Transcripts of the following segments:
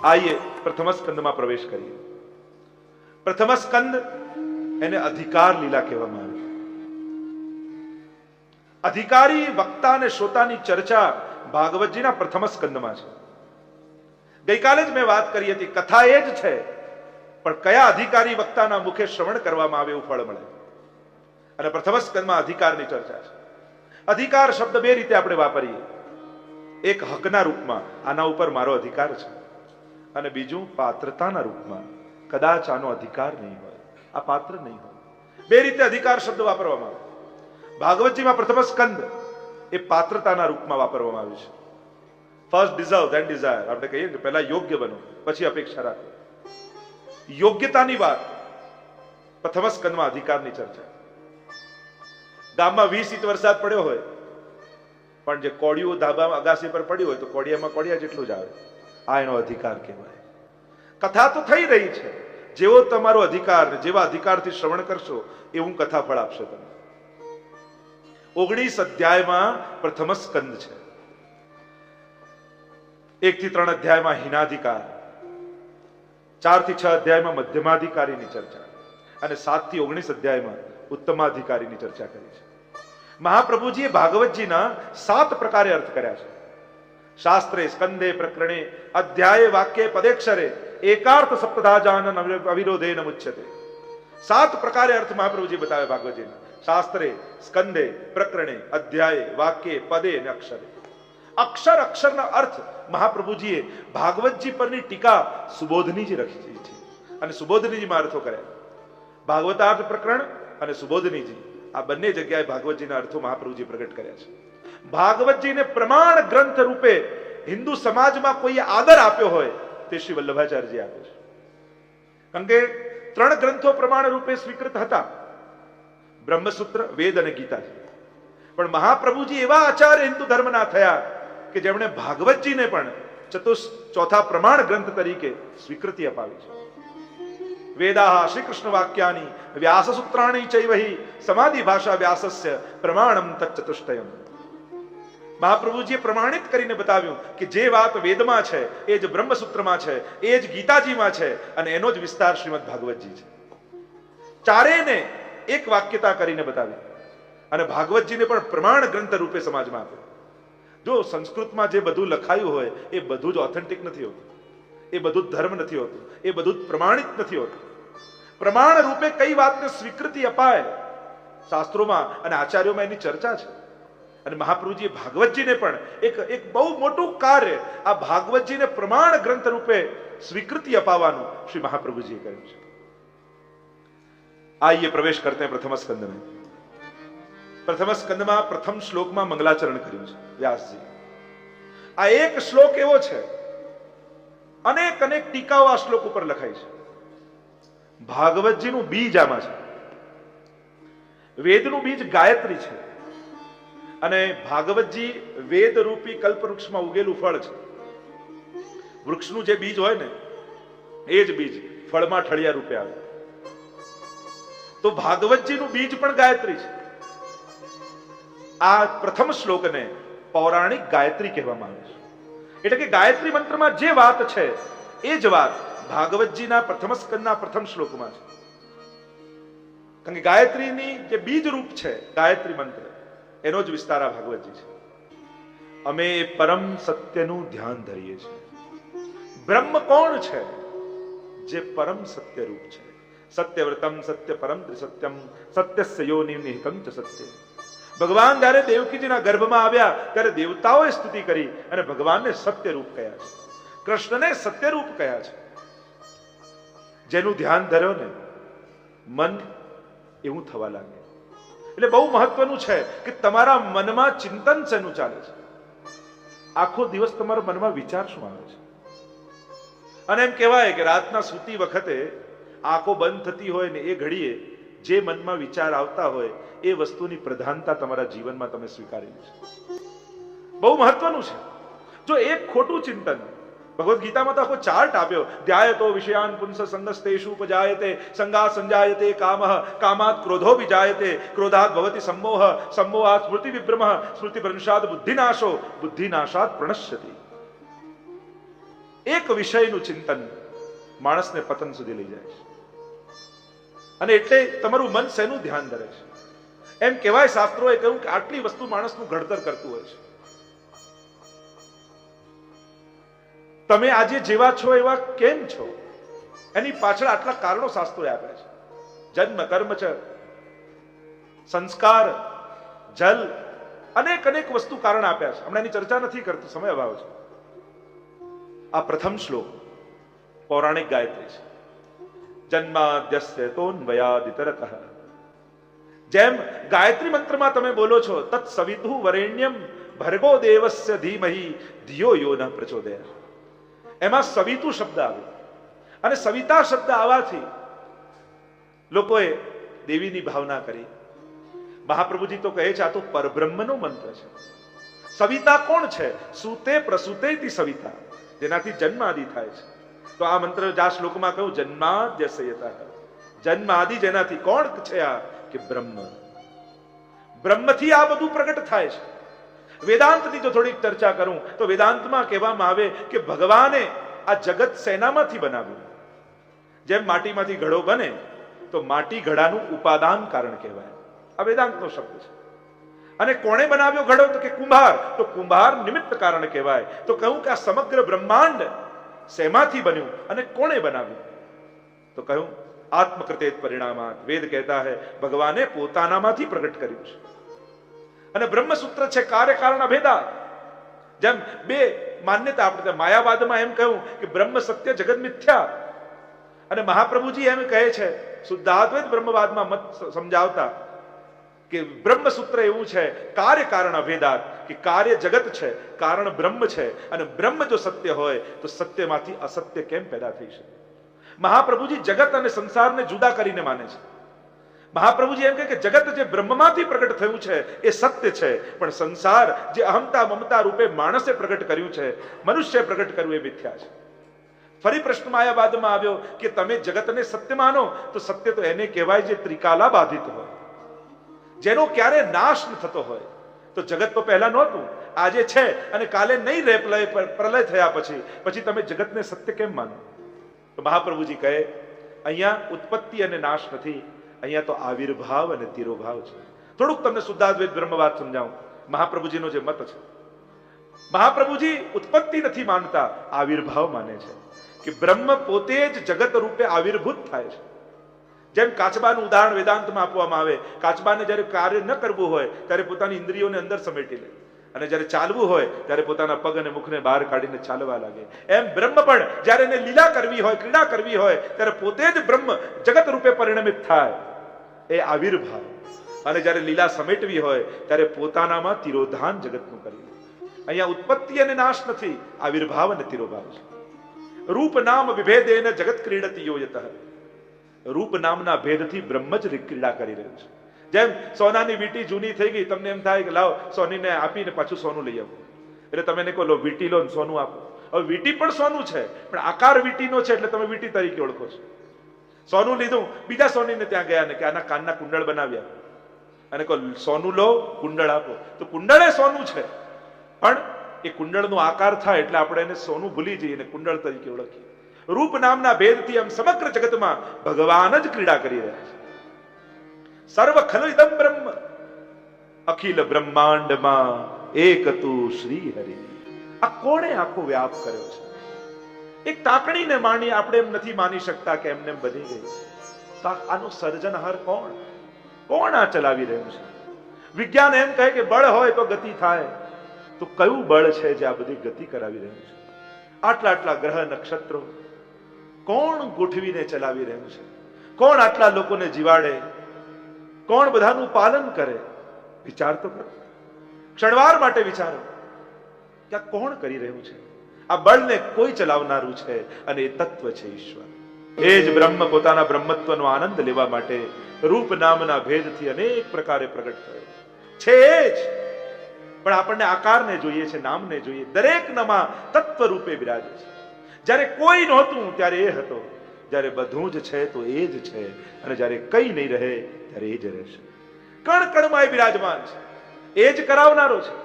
આઈએ પ્રથમ સ્કંદમાં પ્રવેશ કરીએ. પ્રથમ સ્કંદ એને અધિકાર લીલા કહેવામાં આવે છે. અધિકારી વક્તા અને શ્રોતાની ચર્ચા ભાગવતજીના પ્રથમ સ્કંદમાં છે. ગઈકાલે જ મેં વાત કરી હતી, કથા એ જ છે, પણ કયા અધિકારી વક્તાના મુખે શ્રવણ કરવામાં આવે એવું ફળ મળે. અને પ્રથમ સ્કંદમાં અધિકારની ચર્ચા છે. અધિકાર શબ્દ બે રીતે આપણે વાપરીએ. એક હકના રૂપમાં, આના ઉપર મારો અધિકાર છે, અને બીજું પાત્રતાના રૂપમાં, કદાચ આનો અધિકાર નહીં હોય, આ પાત્ર નહીં હોય. બે રીતે અધિકાર શબ્દ વાપરવામાં આવે. ભાગવતજીમાં પ્રથમ સ્કંદ એ પાત્રતાના રૂપમાં વાપરવામાં આવ્યું છે. First deserve then desire. આપણે કહીએ કે પહેલા યોગ્ય બનો, પછી અપેક્ષા રાખો. યોગ્યતાની વાત પ્રથમ સ્કંદમાં અધિકારની ચર્ચા. ગામમાં 20 ઇંચ વરસાદ પડ્યો હોય, પણ જે કોડિયું ધાબા અગાસી પર પડ્યું હોય તો કોડિયામાં કોડિયા જેટલું જ આવે. આ એનો અધિકાર કહેવાય. કથા તો થઈ રહી છે, જેવો તમારો અધિકાર, જેવા અધિકારથી શ્રવણ કરશો એવું કથા ફળ આપશે તમને. 19 અધ્યાયમાં પ્રથમ સ્કંદ છે. 1 થી 3 અધ્યાયમાં હિનાધિકાર, 4 થી 6 અધ્યાયમાં મધ્યમાધિકારીની ચર્ચા, અને 7 થી 19 અધ્યાયમાં ઉત્તમાધિકારીની ચર્ચા કરી છે. મહાપ્રભુજીએ ભાગવતજીના 7 પ્રકારે અર્થ કર્યા છે. શાસ્ત્રે, સ્કંદે, પ્રકરણે, અધ્યાય, વાક્ય, પદેક્ષરે એકાર્થ સપ્તધાજાનન અવિરોધેન મુચ્યતે. 7 પ્રકારે અર્થ મહાપ્રભુજી બતાવે ભાગવતજીના. શાસ્ત્રે, સ્કંદે, પ્રકરણે, અધ્યાય, વાક્ય, પદે અને અક્ષરે. અક્ષર અક્ષરના અર્થ મહાપ્રભુજીએ ભાગવતજી પરની ટીકા સુબોધનીજી રખી છે, અને સુબોધનીજીમાં અર્થો કર્યા. ભાગવતાર્થ પ્રકરણ અને સુબોધનીજી, આ બંને જગ્યાએ ભાગવતજીના અર્થો મહાપ્રભુજી પ્રગટ કર્યા છે. ભાગવતજીને પ્રમાણ ગ્રંથ રૂપે હિન્દુ સમાજમાં કોઈએ આદર આપ્યો હોય તે શ્રી વલ્લભાચાર્યજી આપે છે. કારણ કે 3 ગ્રંથો પ્રમાણ રૂપે સ્વીકૃત હતા, બ્રહ્મસૂત્ર, વેદ અને ગીતાજી. પણ મહાપ્રભુજી એવા આચાર્ય હિન્દુ ધર્મના થયા કે જેમણે ભાગવતજીને પણ ચોથા પ્રમાણ ગ્રંથ તરીકે સ્વીકૃતિ અપાવી છે. વેદાહ શ્રી કૃષ્ણ વાક્યાની વ્યાસ સૂત્રાણી ચૈવહી સમાધિ ભાષા વ્યાસસ્ય પ્રમાણમ તચ્ચતુષ્ટયમ. મહાપ્રભુજીએ પ્રમાણિત કરીને બતાવ્યું કે જે વાત વેદમાં છે એ જ બ્રહ્મસૂત્રમાં છે, એ જ ગીતાજીમાં છે, અને એનો જ વિસ્તાર શ્રીમદ ભાગવતજી છે. ચારેયને એક વાક્યતા કરીને બતાવી, અને ભાગવતજીને પણ પ્રમાણ ગ્રંથ રૂપે સમાજમાં આપ્યો. જો સંસ્કૃતમાં જે બધું લખાયું હોય એ બધું જ ઓથેન્ટિક નથી હોતું, એ બધું જ ધર્મ નથી હોતું, એ બધું જ પ્રમાણિત નથી હોતું. પ્રમાણ રૂપે કઈ વાતને સ્વીકૃતિ અપાય શાસ્ત્રોમાં અને આચાર્યોમાં એની ચર્ચા છે. અને મહાપ્રભુજીએ ભાગવતજીને પણ એક બહુ મોટું કાર્ય આ ભાગવતજીને પ્રમાણ ગ્રંથ રૂપે સ્વીકૃતિ અપાવવાનું શ્રી મહાપ્રભુજીએ કર્યું છે. आइए प्रवेश करते हैं प्रथम स्कंद में. प्रथम स्कंद में प्रथम श्लोक में मंगलाचरण કર્યું છે વ્યાસજી. આ એક શ્લોક એવો છે, અનેક અનેક ટીકાઓ આ શ્લોક ઉપર લખાઈ છે. ભાગવતજીનું બીજ આમાં છે. વેદનું બીજ ગાયત્રી છે, અને ભાગવતજી વેદ રૂપી કલ્પવૃક્ષમાં ઉગેલું ફળ છે. વૃક્ષનું જે બીજ હોય ને એ જ બીજ ફળમાં ઠળિયા રૂપે આવે. તો ભાગવતજીનું બીજ પણ ગાયત્રી છે. આ પ્રથમ શ્લોકને પૌરાણિક ગાયત્રી કહેવામાં આવે છે. એટલે કે ગાયત્રી મંત્રમાં જે વાત છે એ જ વાત ભાગવતજીના પ્રથમ સ્કંદના પ્રથમ શ્લોકમાં છે. કારણ કે ગાયત્રીની જે બીજ રૂપ છે ગાયત્રી મંત્ર, એનો જ વિસ્તાર આ ભાગવતજી છે. અમે પરમ સત્યનું ધ્યાન ધરીએ છીએ. બ્રહ્મ કોણ છે? જે પરમ સત્ય રૂપ છે. સત્યવ્રતમ સત્ય પરમ ત્રિસત્યમ સત્યસ્ય યોનિ નિહિતમ ચ સત્ય. ભગવાન જ્યારે દેવકીજીના ગર્ભમાં આવ્યા ત્યારે દેવતાઓએ સ્તુતિ કરી અને ભગવાનને સત્ય રૂપ કહ્યા છે, કૃષ્ણને સત્ય રૂપ કહ્યા છે. જેનું ધ્યાન ધર્યો ને મન એવું થવા લાગે. એટલે બહુ મહત્વનું છે કે તમારા મનમાં ચિંતન શેનું ચાલે છે, આખો દિવસ તમારા મનમાં વિચાર શું આવે છે. અને એમ કહેવાય કે રાતના સૂતી વખતે આંખો બંધ થતી હોય ને એ ઘડીએ જે મનમાં વિચાર આવતા હોય એ વસ્તુની પ્રધાનતા તમારા જીવનમાં તમે સ્વીકારેલી છે. બહુ મહત્વનું છે. જો એક ખોટું ચિંતન, ભગવદ્ ગીતામાં તો આખો ચાર્ટ આપ્યો, ધ્યાયતો વિષયાન પુંસ સંગસ્તેષુ ઉપજાયતે સંગા સંજાયતે કામઃ કામાત ક્રોધો વિજાયતે ક્રોધાત ભવતિ सम्मोह सम्मोहात् સ્મૃતિ વિભ્રમઃ સ્મૃતિ ભ્રંશાદ બુદ્ધિનાશો બુદ્ધિનાશાત પ્રણશ્યતિ. એક વિષયનું ચિંતન માણસને પતન સુધી લઈ જાય છે. અને એટલે તમારું મન શેનું ધ્યાન ધરે છે? એમ કહેવાય, શાસ્ત્રોએ કહ્યું કે આટલી વસ્તુ માણસનું ઘડતર કરતું હોય છે. તમે આજે જેવા છો એવા કેમ છો, એની પાછળ આટલા કારણો શાસ્ત્રોએ આપ્યા છે. જન્મ, કર્મ છે, સંસ્કાર, જલ, અનેક અનેક વસ્તુ કારણ આપ્યા છે. હમણાં એની ચર્ચા નથી કરતો, સમય અભાવ છે. આ પ્રથમ શ્લોક પૌરાણિક ગાયત્રી છે. જન્માદ્યસ્ય તોન્વયાદિતરતઃ. જેમ ગાયત્રી મંત્રમાં તમે બોલો છો, તત્ સવિતુઃ વરેણ્યમ ભર્ગો દેવસ્ય ધીમહિ ધિયો યો ન પ્રચોદયાત. એમાં સવિતુ શબ્દ આવે, અને સવિતા શબ્દ આવવાથી લોકોએ દેવીની ભાવના કરી. મહાપ્રભુજી તો કહે છે આ તો પરબ્રહ્મનો મંત્ર છે. સવિતા કોણ છે? સુતે પ્રસૂતેતિ સવિતા, જેનાથી જન્મ આદિ થાય છે. તો આ મંત્ર આ શ્લોકમાં કહ્યું જન્માદ્યસ્યતઃ, જન્મ આદિ જેનાથી. કોણ છે આ? કે બ્રહ્મ. બ્રહ્મથી આ બધું પ્રગટ થાય છે. વેદાંતની જો થોડીક ચર્ચા કરું તો વેદાંતમાં કહેવામાં આવે કે ભગવાને આ જગત શેનામાંથી બનાવ્યું? જેમ માટીમાંથી ઘડો બને તો માટી ઘડાનું ઉપાદાન કારણ કહેવાય. આ વેદાંતનો શબ્દ છે. અને કોણે બનાવ્યો ઘડો? તો કે કુંભાર. તો કુંભાર નિમિત્ત કારણ કહેવાય. તો કહ્યું કે આ સમગ્ર બ્રહ્માંડ શેમાંથી બન્યું અને કોણે બનાવ્યું? તો કહ્યું આત્મકૃતેત પરિણામાત. વેદ કહેતા હૈ ભગવાને પોતાનામાંથી પ્રગટ કર્યું છે. અને બ્રહ્મસૂત્ર છે કાર્ય કારણ અભેદા. જેમ બે માન્યતા આપણે માયાવાદમાં એમ કહ્યું કે બ્રહ્મ સત્ય જગત મિથ્યા, અને મહાપ્રભુજી એમ કહે છે શુદ્ધાદ્વૈત બ્રહ્મવાદમાં મત સમજાવતા કે બ્રહ્મસૂત્ર એવું છે કાર્ય કારણ અભેદાત, કે કાર્ય જગત છે, કારણ બ્રહ્મ છે, અને બ્રહ્મ જો સત્ય હોય તો સત્યમાંથી અસત્ય કેમ પેદા થઈ શકે? મહાપ્રભુજી જગત અને સંસારને જુદા કરીને માને છે. મહાપ્રભુજી એમ કહે કે જગત જે બ્રહ્મમાંથી પ્રગટ થયું છે એ સત્ય છે, પણ સંસાર જે અહમતા મમતા રૂપે માણસે પ્રગટ કર્યું છે, મનુષ્ય પ્રગટ કર્યું, એ મિથ્યા છે. ફરી પ્રશ્ન માયાવાદમાં આવ્યો કે તમે જગતને સત્ય માનો તો સત્ય તો એને કહેવાય જે ત્રિકાલા બાધિત હોય, જેનો ક્યારે નાશ ન થતો હોય. તો જગત તો પહેલા નહોતું, આજે છે અને કાલે નહીં રહે. પ્રલય થયા પછી તમે જગતને સત્ય કેમ માનો? તો મહાપ્રભુજી કહે અહીંયા ઉત્પત્તિ અને નાશ નથી, અહીંયા તો આવિર્ભાવ અને તિરોભાવ છે. થોડુંક તમને શુદ્ધાદ્વૈત બ્રહ્મવાદ સમજાવું. મહાપ્રભુજીનો જે મત છે, મહાપ્રભુજી ઉત્પત્તિ નથી માનતા, આવિર્ભાવ માને છે કે બ્રહ્મ પોતે જ જગત રૂપે આવિર્ભૂત થાય છે. જેમ કાચબાનું ઉદાહરણ વેદાંતમાં આપવામાં આવે, કાચબાને જ્યારે કાર્ય ન કરવું હોય ત્યારે પોતાની ઇન્દ્રિયોને અંદર સમેટી લે, અને જ્યારે ચાલવું હોય ત્યારે પોતાના પગ અને મુખને બહાર કાઢીને ચાલવા લાગે. એમ બ્રહ્મ પણ જ્યારે એને લીલા કરવી હોય, ક્રીડા કરવી હોય, ત્યારે પોતે જ બ્રહ્મ જગત રૂપે પરિણમિત થાય, એ આવિર્ભાવ. અને જ્યારે લીલા સમેટવી હોય ત્યારે પોતાનામાં તિરોધાન જગતનું કરી. અહીંયા ઉત્પત્તિ અને નાશ નથી, આવિર્ભાવ અને તિરોભાવ છે. રૂપ નામ વિભેદેન જગત ક્રીડતિ યોયતઃ. રૂપ નામના ભેદથી બ્રહ્મ જ ક્રીડા કરી રહ્યું છે. જેમ સોનાની વીટી જૂની થઈ ગઈ, તમને એમ થાય કે લાવ સોનીને આપીને પાછું સોનું લઈ આવો, એટલે તમે એને કહો લો વીટી લો ને સોનું આપો. હવે વીટી પણ સોનું છે, પણ આકાર વીટીનો છે એટલે તમે વીટી તરીકે ઓળખો છો. સોનું લીધું, બીજા સોનીને ત્યાં ગયા ને કે આના કાનના કુંડળ બનાવ્યા, અને કહો સોનું લો કુંડળ આપો. તો કુંડળ એ સોનું છે, પણ એ કુંડળનો આકાર થાય એટલે આપણે એને સોનું ભૂલી જઈએ અને કુંડળ તરીકે ઓળખીએ. રૂપ નામના ભેદથી આમ સમગ્ર જગતમાં ભગવાન જ ક્રીડા કરી રહ્યા છે. સર્વ ખલુ ઇદમ બ્રહ્મ, અખિલ બ્રહ્માંડમાં એક તું શ્રી હરિ. આ કોણે આખો વ્યાપ કર્યો છે? એક તાકણીને માની આપણે એમ નથી માની શકતા કે એમને બની ગઈ. તો આનું સર્જનહાર કોણ? કોણ આ ચલાવી રહ્યું છે? વિજ્ઞાન એમ કહે કે બળ હોય તો ગતિ થાય, તો કયું બળ છે જે આ બધી ગતિ કરાવી રહ્યું છે? આટલા આટલા ગ્રહ નક્ષત્રો કોણ ગોઠવીને ચલાવી રહ્યું છે? કોણ આટલા લોકોને જીવાડે? કોણ બધાનું પાલન કરે? વિચાર તો કરો, ક્ષણવાર માટે વિચારો કે આ કોણ કરી રહ્યું છે? આ બળને કોઈ ચલાવનારું છે, અને એ તત્વ છે ઈશ્વર. એ જ બ્રહ્મ પોતાના બ્રહ્મત્વનો આનંદ લેવા માટે રૂપ નામના ભેદથી અનેક પ્રકારે પ્રગટ થયો છે. એ જ પણ આપણને આકારને જોઈએ છે, નામને જોઈએ. દરેકનામાં તત્વ રૂપે બિરાજે છે. જ્યારે કોઈ નહોતું ત્યારે એ હતો, જ્યારે બધું જ છે તો એ જ છે, અને જ્યારે કઈ નહીં રહે ત્યારે એ જ રહેશે. કણ કણમાં એ બિરાજમાન છે, એ જ કરાવનારો છે.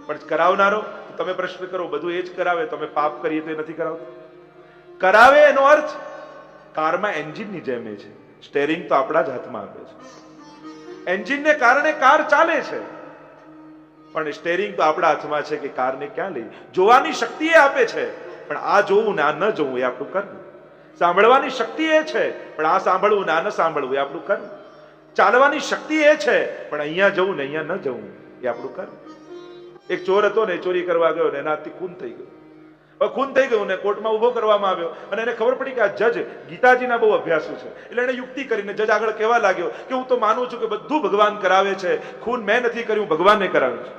પણ કરાવનારો, તમે પ્રશ્ન કરો બધું એ જ કરાવે, તમે પાપ કરીએ તો એ નથી કરાવતો. કરાવે એનો અર્થ કારમાં એન્જિનની જેમ છે, સ્ટેરિંગ તો આપણા જ હાથમાં આપે છે. એન્જિનને કારણે કાર ચાલે છે, પણ સ્ટેરિંગ તો આપણા હાથમાં છે કે કારને ક્યાં લઈ. જોવાની શક્તિ એ આપે છે, પણ આ જોવું ને આ ન જોવું એ આપણું કર્મ. સાંભળવાની શક્તિ એ છે, પણ આ સાંભળવું ને આ ન સાંભળવું એ આપણું કર્મ. ચાલવાની શક્તિ એ છે, પણ અહીંયા જવું ને અહીંયા ન જવું એ આપણું કર્મ. એક ચોર હતો ને, ચોરી કરવા ગયો ને એના હાથથી ખૂન થઈ ગયું. હવે ખૂન થઈ ગયું ને કોર્ટમાં ઉભો કરવામાં આવ્યો, અને એને ખબર પડી કે આ જજ ગીતાજીના બહુ અભ્યાસુ છે, એટલે એને યુક્તિ કરીને જજ આગળ કહેવા લાગ્યો કે હું તો માનું છું કે બધું ભગવાન કરાવે છે, ખૂન મેં નથી કર્યું, ભગવાને કરાવ્યું છે.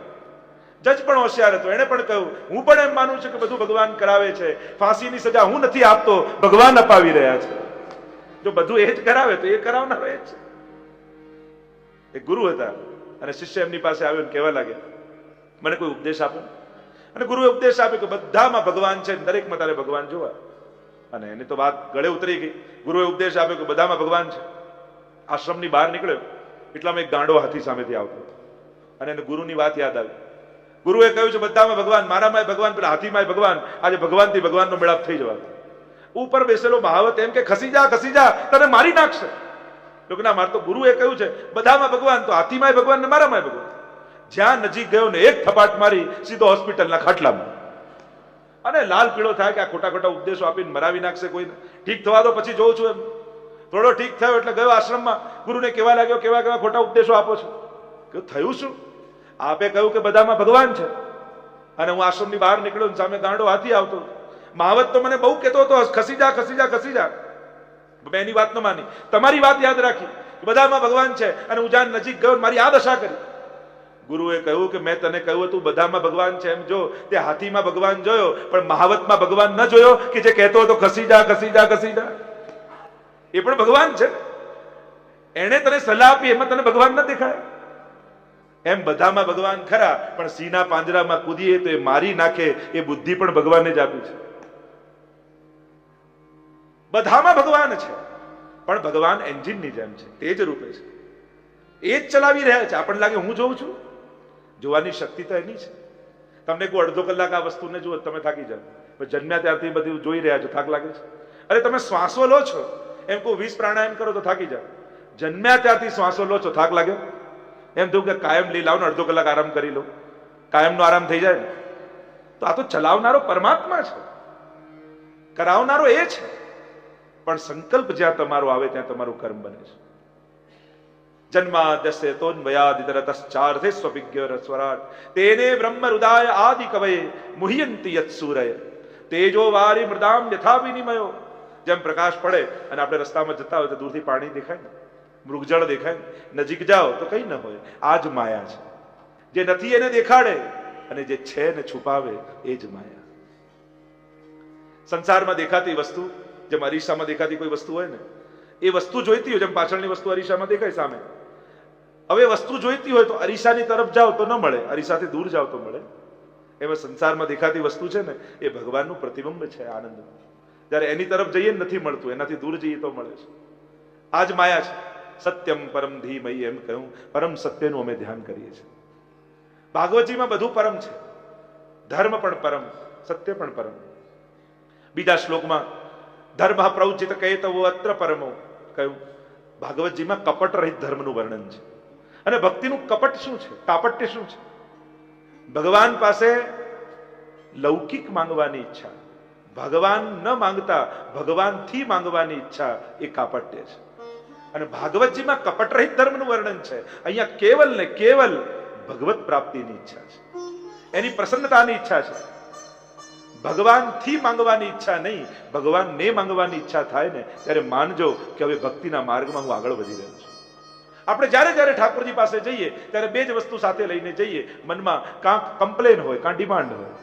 જજ પણ હોશિયાર હતો, એને પણ કહ્યું હું પણ એમ માનું છું કે બધું ભગવાન કરાવે છે, ફાંસીની સજા હું નથી આપતો, ભગવાન અપાવી રહ્યા છે. જો બધું એ જ કરાવે તો એ કરાવનારો એ જ છે. એક ગુરુ હતા અને શિષ્ય એમની પાસે આવ્યો કહેવા લાગ્યા મને કોઈ ઉપદેશ આપો. અને ગુરુએ ઉપદેશ આપ્યો કે બધામાં ભગવાન છે, દરેકમાં તારે ભગવાન જોવા. અને એની તો વાત ગળે ઉતરી ગઈ. ગુરુએ ઉપદેશ આપ્યો કે બધામાં ભગવાન છે. આશ્રમની બહાર નીકળ્યો એટલામાં એક ગાંડો હાથી સામેથી આવતો અને એને ગુરુની વાત યાદ આવી. ગુરુએ કહ્યું છે બધામાં ભગવાન, મારામાં ભગવાન, પેલા હાથીમાં ભગવાન. આજે ભગવાનથી ભગવાનનો મેળાપ થઈ જવા. ઉપર બેસેલો મહાવત એમ કે ખસી જા તને મારી નાખશે. ના, મારે તો ગુરુએ કહ્યું છે બધામાં ભગવાન, તો હાથીમાં ભગવાન ને મારામાં ભગવાન. જ્યાં નજીક ગયો ને એક થપાટ મારી સીધો હોસ્પિટલના ખાટલામાં. અને લાલ પીળો થાય કે આ ખોટા ખોટા ઉપદેશો આપીને મરાવી નાખશે કોઈને, ઠીક થવા દો પછી જોઉં છું. એમ થોડો ઠીક થયો એટલે ગયો આશ્રમમાં. ગુરુને કહેવા લાગ્યો કેવા કેવા ખોટા ઉપદેશો આપો છો. કે થયું શું? આપે કહ્યું કે બધામાં ભગવાન છે, અને હું આશ્રમની બહાર નીકળ્યો ને સામે ગાંડો હાથી આવતો. મહાવત તો મને બહુ કહેતો હતો ખસી જા ખસી જા ખસી જા. મેં એની વાત ન માની, તમારી વાત યાદ રાખી બધામાં ભગવાન છે, અને હું જ્યાં નજીક ગયો મારી આ દશા કરી. ગુરુએ કહ્યું કે મેં તને કહ્યું હતું બધામાં ભગવાન છે, એમ જો તે હાથીમાં ભગવાન જોયો પણ મહાવતમાં ભગવાન ન જોયો કે જે કહેતો હતો ખસી જા ખસી જા ખસી જા. એ પણ ભગવાન છે, એણે તને સલાહ આપી, એમાં તને ભગવાન ન દેખાય. એમ બધામાં ભગવાન ખરા, પણ સિંહના પાંજરામાં કૂદીએ તો એ મારી નાખે એ બુદ્ધિ પણ ભગવાને જ આપી છે. બધામાં ભગવાન છે, પણ ભગવાન એન્જિનની જેમ છે, તેજ રૂપે છે, એ જ ચલાવી રહ્યા છે. આપણને લાગે હું જોઉં છું, જોવાની શક્તિ તો એની છે. તમને કોઈ અડધો કલાક આ વસ્તુને જુઓ તમે થાકી જાઓ, પણ જન્મ્યા ત્યારથી બધું જોઈ રહ્યા છો, થાક લાગે છે. અરે તમે શ્વાસો લો છો, એમ કોઈ 20 પ્રાણાયામ કરો તો થાકી જાઓ. જન્મ્યા ત્યારથી શ્વાસો લો છો, થાક લાગે? એમ થયું કે કાયમ લઈ લાવો ને અડધો કલાક આરામ કરી લો, કાયમનો આરામ થઈ જાય ને. તો આ તો ચલાવનારો પરમાત્મા છે, કરાવનારો એ છે, પણ સંકલ્પ જ્યાં તમારો આવે ત્યાં તમારું કર્મ બને છે. જન્માદ્યસ્ય તોન્વયાદિતરતશ્ચાર્થે સ્વવિજ્ઞ સ્વરાટ તેને બ્રહ્મ હૃદય આદિ કવયે મુહ્યંતિ યત્સૂરય તેજો વારી મૃદામ યથા વિનિમયો. જેમ પ્રકાશ પડે અને આપણે રસ્તામાં જતા હોય તો દૂરથી પાણી દેખાય ને, મૃગજળ દેખાય, નજીક જાઓ તો કઈ ન હોય. આ જ માયા છે, જે નથી એને દેખાડે અને જે છે ને છુપાવે એ જ માયા. સંસારમાં દેખાતી વસ્તુ, જેમ અરીસામાં દેખાતી કોઈ વસ્તુ હોય ને, એ વસ્તુ જોઈતી હોય, જેમ પાછળની વસ્તુ અરીસામાં દેખાય સામે. હવે વસ્તુ જોઈતી હોય તો અરીસાની તરફ જાઓ તો ન મળે, અરીસાથી દૂર જાઓ તો મળે. એમાં સંસારમાં દેખાતી વસ્તુ છે ને એ ભગવાનનું પ્રતિબિંબ છે, આનંદ. જયારે એની તરફ જઈએ નથી મળતું, એનાથી દૂર જઈએ તો મળે છે. આ જ માયા છે. સત્યમ પરમ ધીમહી એમ કહ્યું, પરમ સત્યનું અમે ધ્યાન કરીએ છીએ. ભાગવતજીમાં બધું પરમ છે, ધર્મ પણ પરમ, સત્ય પણ પરમ. બીજા શ્લોકમાં ધર્મ પ્રવચિત કહેતવો અત્ર પરમો કહ્યું. ભાગવતજીમાં કપટ રહિત ધર્મનું વર્ણન છે. અને ભક્તિનું કપટ શું છે, કાપટ્ય શું છે? ભગવાન પાસે લૌકિક માંગવાની ઈચ્છા, ભગવાન ન માંગતા ભગવાનથી માંગવાની ઈચ્છા, એ કાપટ્ય છે. અને ભાગવતજીમાં કપટ રહિત ધર્મનું વર્ણન છે. અહીંયા કેવલ ને કેવલ ભગવત પ્રાપ્તિની ઈચ્છા છે, એની પ્રસન્નતાની ઈચ્છા છે. ભગવાનથી માંગવાની ઈચ્છા નહીં, ભગવાનને માંગવાની ઈચ્છા થાય ને ત્યારે માનજો કે હવે ભક્તિના માર્ગમાં હું આગળ વધી રહ્યો છું. આપણે જ્યારે જ્યારે ઠાકોરજી પાસે જઈએ ત્યારે બે જ વસ્તુ સાથે લઈને જઈએ. મનમાં કાં કમ્પ્લેન હોય, કાં ડિમાન્ડ હોય.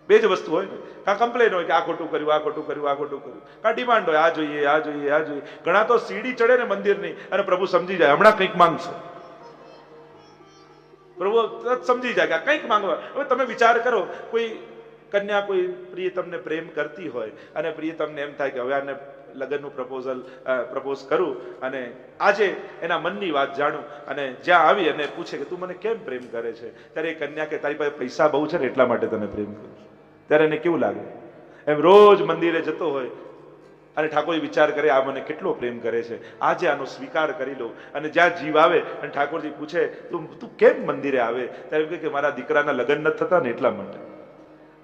બે જ વસ્તુ હોય ને, કાં કમ્પ્લેન હોય કે આ ખોટું કર્યું, આ ખોટું કર્યું, આ ખોટું કર્યું, કાં ડિમાન્ડ હોય આ જોઈએ, આ જોઈએ, આ જોઈએ. ઘણા તો સીડી ચડે ને મંદિરની અને પ્રભુ સમજી જાય હમણાં કંઈક માંગશે. પ્રભુ સમજી જાય કે કંઈક માંગવા. હવે તમે વિચાર કરો, કોઈ કન્યા કોઈ પ્રિય તમને પ્રેમ કરતી હોય અને પ્રિય તમને એમ થાય કે હવે આને લગ્નનું પ્રપોઝ કરું અને આજે એના મનની વાત જાણું અને જ્યાં આવી અને પૂછે કે તું મને કેમ પ્રેમ કરે છે, ત્યારે એ કન્યા કે તારી પાસે પૈસા બહુ છે ને એટલા માટે તને પ્રેમ કરું છું. ત્યારે એને કેવું લાગે? એમ રોજ મંદિરે જતો હોય અને ઠાકોરજી વિચાર કરે આ મને કેટલો પ્રેમ કરે છે, આજે આનો સ્વીકાર કરી લો. અને જ્યાં જીવ આવે અને ઠાકોરજી પૂછે તું કેમ મંદિરે આવે, ત્યારે એમ કે મારા દીકરાના લગ્ન નથી થતા ને એટલા માટે,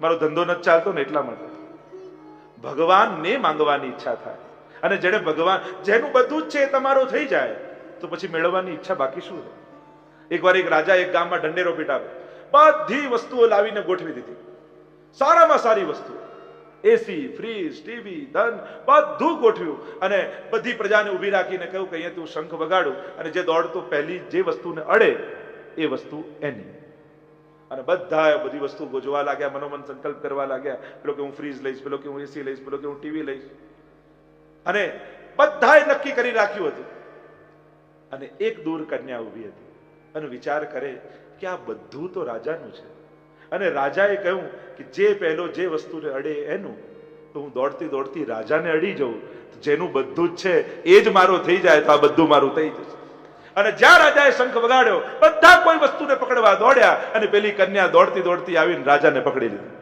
મારો ધંધો નથી ચાલતો ને એટલા માટે. ભગવાનને માંગવાની ઈચ્છા થાય અને જેને ભગવાન જેનું બધું જ છે એ તમારું થઈ જાય તો પછી મેળવવાની ઈચ્છા બાકી શું? એકવાર એક રાજા એક ગામમાં ઢંઢેરો પીટાવે, બધી વસ્તુઓ લાવીને ગોઠવી દીધી, સારામાં સારી વસ્તુઓ, એસી, ફ્રીજ, ટીવી, ધન બધું ગોઠવ્યું અને બધી પ્રજાને ઊભી રાખીને કહ્યું કે અહીંયા તું શંખ વગાડું અને જે દોડતો પહેલી જે વસ્તુને અડે એ વસ્તુ એની. અને બધા બધી વસ્તુ ગોજવા લાગ્યા, મનોમન સંકલ્પ કરવા લાગ્યા, પેલો કે હું ફ્રીજ લઈશ, પેલો કે હું એસી લઈશ, પેલો કે હું ટીવી લઈશ. અને બધાએ નક્કી કરી રાખ્યું હતું. અને એક દૂર કન્યા ઊભી હતી અને વિચાર કરે કે આ બધું તો રાજાનું છે. અને રાજાએ કહ્યું કે જે પહેલો જે વસ્તુને અડે એનું, તો હું દોડતી દોડતી રાજાને અડી જાઉં, જેનું બધું જ છે એ જ મારો થઈ જાય તો આ બધું મારું થઈ જશે. અને જ્યાં રાજાએ શંખ વગાડ્યો બધા કોઈ વસ્તુને પકડવા દોડ્યા અને પેલી કન્યા દોડતી દોડતી આવીને રાજાને પકડી લીધી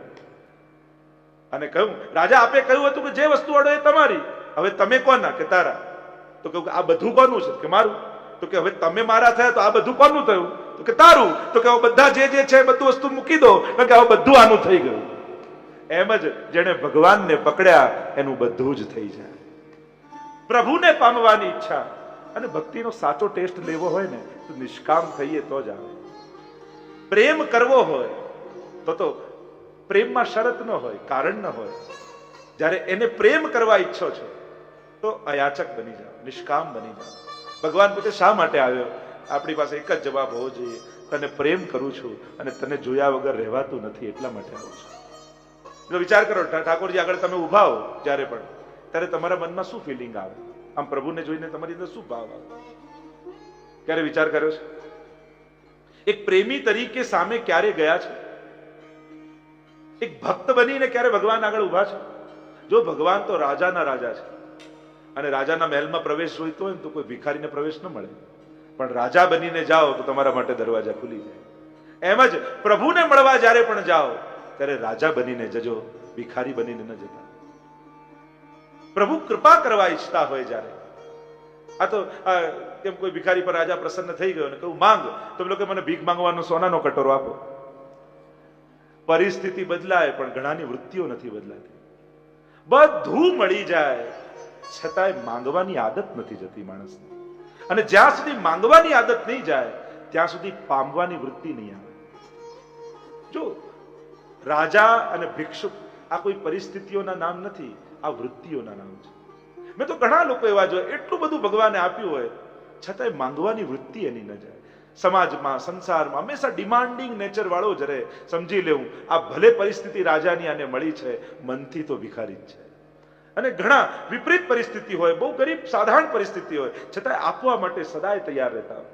અને કહ્યું રાજા આપે કહ્યું હતું કે જે વસ્તુ અડો એ તમારી, હવે તમે કોના? કે તારા. તો કહ્યું આ બધું કોનું છે? કે મારું. તો કે હવે તમે મારા થયા તો આ બધું કોનું થયું? તો કે તારું. તો કે બધા જે છે બધું વસ્તુ મૂકી દો, કે હવે બધું આનું થઈ ગયું. એમ જ જેને ભગવાનને પકડ્યા એનું બધું જ થઈ જાય. પ્રભુને પામવાની ઈચ્છા અને ભક્તિનો સાચો ટેસ્ટ લેવો હોય ને તો નિષ્કામ થઈએ તો જ આવે. પ્રેમ કરવો હોય તો પ્રેમમાં શરત ન હોય, કારણ ન હોય. જ્યારે એને પ્રેમ કરવા ઈચ્છો છો તો અયાચક બની જાઓ, નિષ્કામ બની જાઓ. ભગવાન પૂછે શા માટે આવ્યો? આપણી પાસે એક જ જવાબ હોવો જોઈએ, તને પ્રેમ કરું છું અને તને જોયા વગર રહેવાતું નથી એટલા માટે આવું છું. વિચાર કરો, ઠાકોરજી આગળ તમે ઉભા હો જ્યારે પણ, ત્યારે તમારા મનમાં શું ફિલિંગ આવે? આમ પ્રભુને જોઈને તમારી અંદર શું ભાવ આવે? ક્યારે વિચાર કર્યો છે? એક પ્રેમી તરીકે સામે ક્યારે ગયા છે? એક ભક્ત બનીને ક્યારે ભગવાન આગળ ઉભા છે? જો ભગવાન તો રાજાના રાજા છે અને રાજાના મહેલમાં પ્રવેશ જોઈતો હોય ને તો કોઈ ભિખારીને પ્રવેશ ન મળે, પણ રાજા બનીને જાઓ તો તમારા માટે દરવાજા ખુલી જાય. એમ જ પ્રભુને મળવા જ્યારે પણ જાઓ ત્યારે રાજા બનીને જજો, ભિખારી બનીને ન જતા. પ્રભુ કૃપા કરવા ઈચ્છતા હોય જ્યારે, આ તો કેમ કોઈ ભિખારી પર રાજા પ્રસન્ન થઈ ગયો ને કહું માંગ, તો લોકો મને ભીખ માંગવાનો સોનાનો કટોરો આપો. પરિસ્થિતિ બદલાય પણ ઘણાની વૃત્તિઓ નથી બદલાતી. બધું મળી જાય છતાંય માંગવાની આદત નથી જતી માણસને. અને જ્યાં સુધી માંગવાની આદત નહીં જાય ત્યાં સુધી પામવાની વૃત્તિ નહીં આવે. જો રાજા અને ભિક્ષુક આ કોઈ પરિસ્થિતિઓના નામ નથી, આ વૃત્તિઓના નામ છે. મેં તો ઘણા લોકો એવા જોયા, એટલું બધું ભગવાને આપ્યું હોય છતાંય માંગવાની વૃત્તિ એની ન જાય. સમાજમાં, સંસારમાં હંમેશા ડિમાન્ડિંગ નેચર વાળો જ રહે. સમજી લેવું આ ભલે પરિસ્થિતિ રાજાની આને મળી છે, મનથી તો ભિખારી જ છે. અને ઘણા વિપરીત પરિસ્થિતિ હોય, બહુ ગરીબ સાધારણ પરિસ્થિતિ હોય, છતાંય આપવા માટે સદાય તૈયાર રહેતા હોય.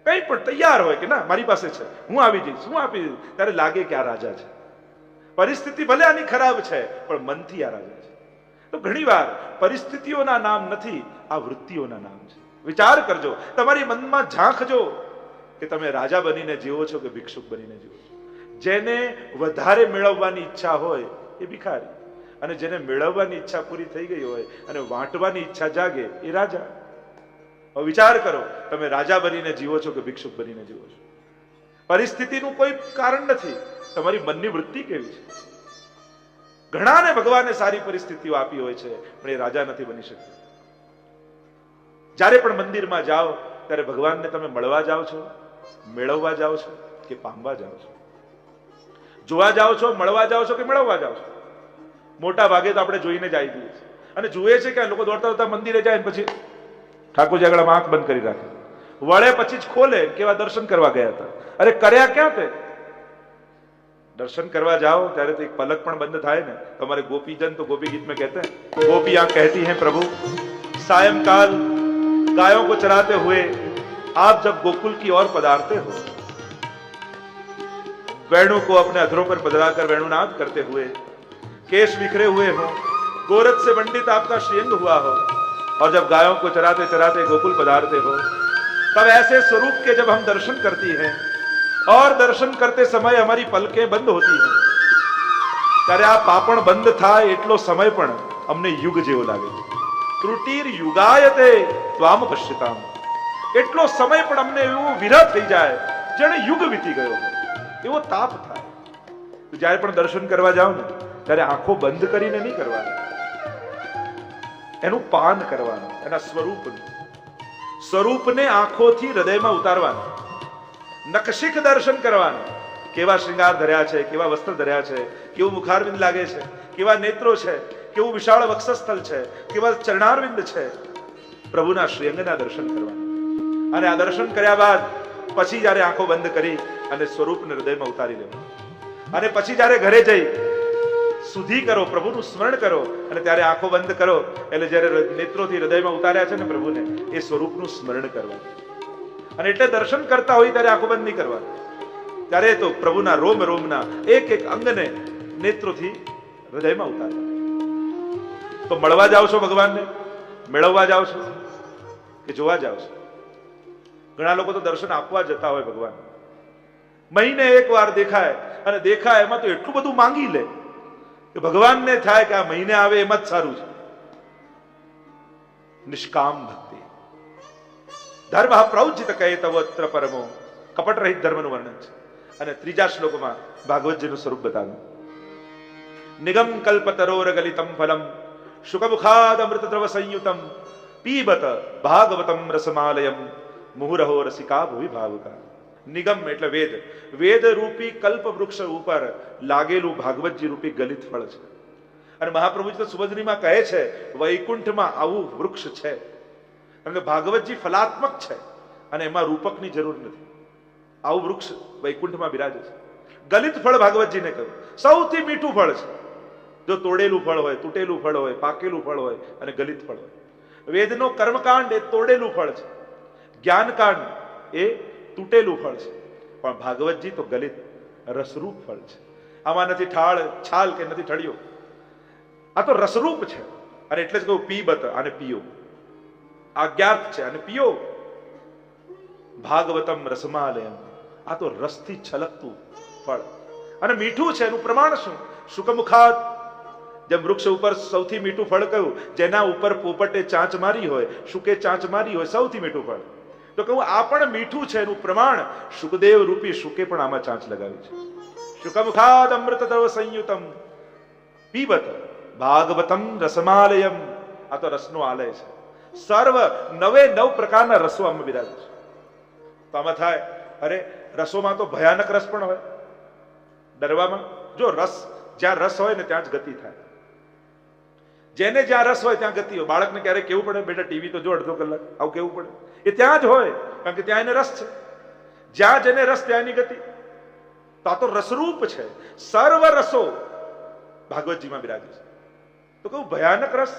કંઈ પણ તૈયાર હોય કે ના મારી પાસે છે, હું આવી જઈશ, હું આપી દઈશ, ત્યારે લાગે કે આ રાજા છે. પરિસ્થિતિ ભલે આની ખરાબ છે પણ મનથી આ રાજા છે. તો ઘણીવાર પરિસ્થિતિઓના નામ નથી, આ વૃત્તિઓના નામ છે. વિચાર કરજો, તમારી મનમાં ઝાંખજો કે તમે રાજા બનીને જીવો છો કે ભિક્ષુક બનીને જીવો છો. જેને વધારે મેળવવાની ઈચ્છા હોય એ ભિખારી, અને જેને મેળવવાની ઈચ્છા પૂરી થઈ ગઈ હોય અને વાંટવાની ઈચ્છા જાગે એ રાજા. હવે વિચાર કરો, તમે રાજા બનીને જીવો છો કે ભિક્ષુક બનીને જીવો છો? પરિસ્થિતિનું કોઈ કારણ નથી, તમારી મનની વૃત્તિ કેવી છે. ઘણાને ભગવાને સારી પરિસ્થિતિઓ આપી હોય છે પણ એ રાજા નથી બની શકતા. જ્યારે પણ મંદિરમાં જાઓ ત્યારે ભગવાનને તમે મળવા જાઓ છો, મેળવવા જાઓ છો કે પામવા જાઓ છો? જોવા જાઓ છો, મળવા જાઓ છો કે મેળવવા જાઓ છો? મોટા ભાગે તો આપણે જોઈને જ આવી દઈએ છીએ અને જુએ છે કે લોકો દોડતા દોડતા મંદિરે જાય ને પછી ઠાકોરજી આગળ આંખ બંધ કરી રાખે, વળે પછી જ ખોલે કેવા દર્શન કરવા ગયા હતા. અરે કર્યા ક્યાં તે? દર્શન કરવા જાઓ ત્યારે તો એક પલક પણ બંધ થાય ને. તમારે ગોપીજન તો ગોપી गीत में कहते हैं, गोपियां कहती हैं प्रभु सायंकाल गायों को चराते हुए आप जब गोकुल की ओर पधारते हो, वेणु को अपने अधरों पर पधराकर वेणुनाद करते हुए, केश बिखरे हुए हो, गोरख से मंडित आपका श्रीअंग हुआ हो और जब गायों को चराते चराते गोकुल पधारते हो, तब ऐसे स्वरूप के जब हम दर्शन करती हैं और दर्शन करते समय हमारी पलकें बंद होती हैं, ત્યારે આ પાપણ બંધ થાય એટલો સમય પણ અમને યુગ જેવો લાગે છે. ત્રુટિર યુગાયતે ત્વામ પશ્યતામ, એટલો સમય પણ અમને એવું વિરહ થઈ જાય જેણે યુગ વીતી ગયો હોય એવો તાપ થાય. તો જ્યારે પણ દર્શન કરવા જાવ ને ત્યારે આંખો બંધ કરીને નહીં કરવાની, એનું પાન કરવાનું, એના સ્વરૂપને આંખોથી હૃદયમાં ઉતારવાનું, નખશિખ દર્શન કરવાનું. કેવા શ્રૃંગાર ધર્યા છે, કેવા વસ્ત્ર ધર્યા છે, કેવું મુખારવિંદ લાગે છે, કેવા નેત્રો છે, કેવું વિશાળ વક્ષસ્થળ છે, કેવા ચરણારવિંદ છે. પ્રભુના શ્રીઅંગના દર્શન કરવાના. અને આ દર્શન કર્યા બાદ પછી જ્યારે આંખો બંધ કરી અને સ્વરૂપને હૃદયમાં ઉતારી લેવું, અને પછી જ્યારે ઘરે જઈ સુધી કરો, પ્રભુનું સ્મરણ કરો, અને ત્યારે આંખો બંધ કરો એટલે જ્યારે નેત્રોથી હૃદયમાં ઉતાર્યા છે ને પ્રભુને, એ સ્વરૂપનું સ્મરણ કરવાનું. અને એટલે દર્શન કરતા હોય ત્યારે આંખો બંધ નહીં કરવાની, ત્યારે તો પ્રભુના રોમ રોમના એક એક અંગને નેત્રોથી હૃદયમાં ઉતારવા. તો મળવા જાવ છો ભગવાનને, મેળવવા જાવ છો કે જોવા જાવ છો? ઘણા લોકો તો દર્શન આપવા જતા હોય ભગવાન, મહિને એક વાર દેખાય, અને દેખાય એમાં તો એટલું બધું માંગી લે કે ભગવાનને થાય કે આ મહિને આવે એમાં જ સારું છે. નિષ્કામ ભક્તિ ધર્મ પ્રૌજિત કહે તવત્ર પરમો, કપટ રહિત ધર્મનું વર્ણન છે. અને ત્રીજા શ્લોકમાં ભાગવતજીનું સ્વરૂપ બતાવ્યું. નિગમ કલ્પતરોર ગલિતમ ફલમ શુકમુખાદ અમૃત દ્રવ સંયુતમ પીબત ભાગવતમ રસમાલયમ મુહુરહો રસિકા ભુવિ ભાવુકા. નિગમ એટલે વેદ, વેદ રૂપી કલ્પ વૃક્ષ ઉપર લાગેલું ભાગવતજી રૂપી ગલિત ફળ છે. અને મહાપ્રભુજી તો સુભદ્રીમાં કહે છે વૈકુંઠમાં આવું વૃક્ષ છે, કારણ કે ભાગવતજી ફલાત્મક છે અને એમાં રૂપકની જરૂર નથી. આવું વૃક્ષ વૈકુંઠમાં બિરાજે છે. ગલિત ફળ ભાગવતજીને કહ્યું સૌથી મીઠું ફળ છે. જો તોડેલું ફળ હોય, તૂટેલું ફળ હોય, પાકેલું ફળ હોય અને ગલિત ફળ હોય. વેદનો કર્મકાંડ એ તોડેલું ફળ છે, જ્ઞાનકાંડ એ તૂટેલું ફળ છે, પણ ભાગવતજી તો ગલિત રસરૂપ ફળ છે. આમાં નથી છાલ કે નથી ઠળિયો, આ તો રસરૂપ છે. અને એટલે જ કહું પીબત, આને પીઓ. આજ્ઞાર્થ છે અને પીઓ. ભાગવતમ રસમાલયમ, આ તો રસથી છલકતું ફળ અને મીઠું છે. એનું પ્રમાણ શું? શુકમુખાદ, જેમ વૃક્ષ ઉપર સૌથી મીઠું ફળ કયું? જેના ઉપર પોપટે ચાંચ મારી હોય, શુકે ચાંચ મારી હોય, સૌથી મીઠું ફળ. તો કહું આ પણ મીઠું છે. એનું પ્રમાણ શુકદેવ રૂપી શુકે પણ આમાં ચાંચ લગાવી છે. શુકમુખાદ અમૃત દ્રવ સંયુતમ પીબત ભાગવતમ રસમાલયમ, આ તો રસનો આલય છે. સર્વ નવે નવ પ્રકારના રસો આમાં બિરાજે છે. તો આમાં થાય, અરે રસોમાં તો ભયાનક રસ પણ હોય. ડરવામાં જો રસ, જ્યાં રસ હોય ને ત્યાં જ ગતિ થાય. જેને જ્યાં રસ હોય ત્યાં ગતિ હોય. બાળકને ક્યારેક કેવું પડે બેટા ટીવી તો જો અડધો કલાક, આવું કેવું પડે? એ ત્યાં જ હોય, કારણ કે ત્યાં એને રસ છે. જ્યાં જેને રસ ત્યાં એની ગતિ. તો આ તો રસરૂપ છે. સર્વ રસો ભાગવતજીમાં બિરાજે છે. તો કહું ભયાનક રસ,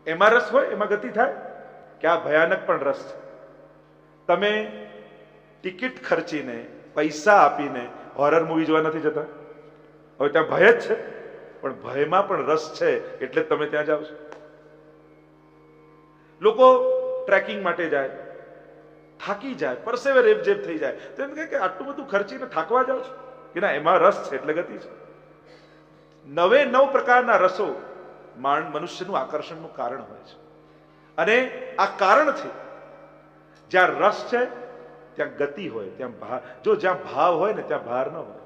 એમાં રસ હોય એમાં ગતિ થાય કે આ ભયાનક પણ રસ છે. તમે ટિકિટ ખર્ચીને પૈસા આપીને હોરર મૂવી જોવા નથી જતા? હવે ત્યાં ભય જ છે, પણ ભયમાં પણ રસ છે એટલે જ તમે ત્યાં જાઓ છો. લોકો ટ્રેકિંગ માટે જાય, થાકી જાય, પરસેવે રેબઝેબ થઈ જાય, તો એમ કહે કે આટલું બધું ખર્ચીને થાકવા જાઓ છો? કે ના, એમાં રસ છે એટલે ગતિ છે. નવે નવ પ્રકારના રસો મનુષ્યનું આકર્ષણનું કારણ હોય છે. અને આ કારણથી જ્યાં રસ છે ત્યાં ગતિ હોય, ત્યાં ભાર. જો જ્યાં ભાવ હોય ને ત્યાં ભાર ન હોય.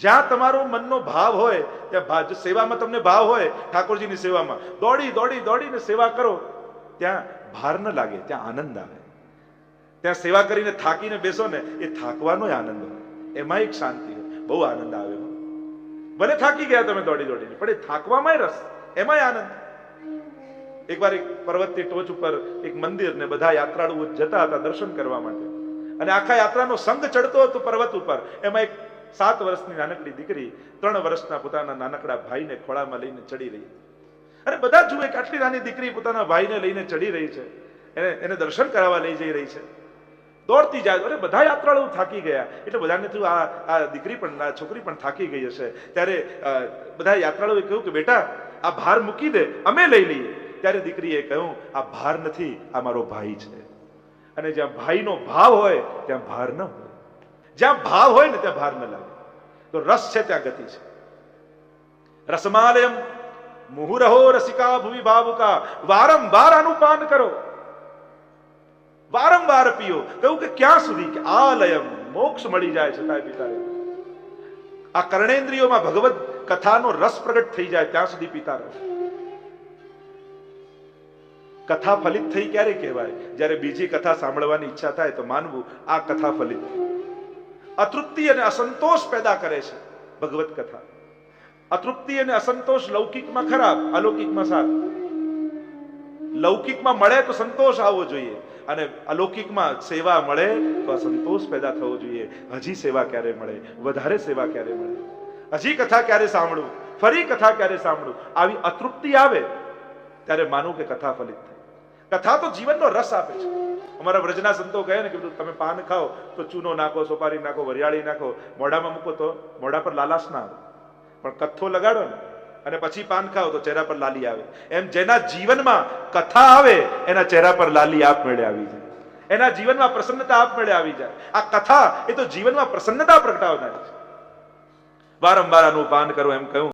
જ્યાં તમારો મનનો ભાવ હોય ત્યાં ભાવ. જો સેવામાં તમને ભાવ હોય, ઠાકોરજીની સેવામાં દોડી દોડી દોડીને સેવા કરો, ત્યાં ભાર ન લાગે, ત્યાં આનંદ આવે. ત્યાં સેવા કરીને થાકીને બેસો ને, એ થાકવાનો આનંદ હોય, એમાં એક શાંતિ હોય, બહુ આનંદ આવે. ભલે થાકી ગયા તમે દોડી દોડીને, પણ એ થાકવામાં રસ, એમાં આનંદ. એકવાર એક પર્વતની ટોચ ઉપર એક મંદિર ને બધા યાત્રાળુઓ જતા હતા દર્શન કરવા માટે, અને આખા યાત્રાનો સંઘ ચડતો હતો પર્વત ઉપર. એમાં એક 7 વર્ષની નાનકડી દીકરી 3 વર્ષના પોતાના નાનકડા ભાઈને ખોળામાં લઈને ચડી રહી. અને બધા જુએ કે આટલી નાની દીકરી પોતાના ભાઈને લઈને ચડી રહી છે, એને દર્શન કરાવવા લઈ જઈ રહી છે. દોડતી જાય. અરે બધા યાત્રાળુ થાકી ગયા એટલે બધાને થયું આ દીકરી પણ આ છોકરી પણ થાકી ગઈ હશે. ત્યારે બધા યાત્રાળુએ કહ્યું કે બેટા આ ભાર મૂકી દે, અમે લઈ લઈએ. ત્યારે દીકરીએ કહ્યું આ ભાર નથી, આ મારો ભાઈ છે. અને જ્યાં ભાઈનો ભાવ હોય ત્યાં ભાર ન હોય. જ્યાં ભાવ હોય ને ત્યાં ભાર ન લાગે. તો રસ છે ત્યાં ગતિ છે. રસમાલયમ મુહુરહો રસિકા ભુવિ ભાવુકા, વારંવાર આનું પાન કરો, વારંવાર પીઓ. કહ્યું કે ક્યાં સુધી? કે આલયમ, મોક્ષ મળી જાય છતાંય પીતા રહો. આ કર્ણેન્દ્રિયોમાં ભગવદ કથાનો રસ પ્રગટ થઈ જાય ત્યાં સુધી પીતા રહો. કથા ફલિત થઈ ક્યારે કહેવાય? જ્યારે બીજી કથા સાંભળવાની ઈચ્છા થાય તો માનવું આ કથા ફલિત. અતૃપ્તિ અને અસંતોષ પેદા કરે છે ભગવત કથા. અતૃપ્તિ અને અસંતોષ લૌકિકમાં ખરાબ, અલૌકિકમાં સારું. લૌકિકમાં મળે તો સંતોષ આવવો જોઈએ, અને અલૌકિકમાં સેવા મળે તો અસંતોષ પેદા થવો જોઈએ. હજી સેવા ક્યારે મળે, વધારે સેવા ક્યારે મળે, હજી કથા ક્યારે સાંભળું, ફરી કથા ક્યારે સાંભળું, આવી અતૃપ્તિ આવે ત્યારે માનું કે કથા ફલિત થઈ. કથા તો જીવનનો રસ આપે છે. અમારા વ્રજના સંતો કહે ને કે તમે પાન ખાઓ તો ચૂનો નાખો, સોપારી નાખો, વરિયાળી નાખો, મોઢામાં મૂકો તો મોઢા પર લાલાશ ના આવે, પણ કથ્થો લગાડો ને અને પછી પાન ખાઓ તો ચહેરા પર લાલી આવે. એમ જેના જીવનમાં કથા આવે એના ચહેરા પર લાલી આપમેળે આવી જાય, એના જીવનમાં પ્રસન્નતા આપમેળે આવી જાય. આ કથા એ તો જીવનમાં પ્રસન્નતા પ્રગટાવનારી છે. વારંવાર આનું પાન કરો એમ કહ્યું.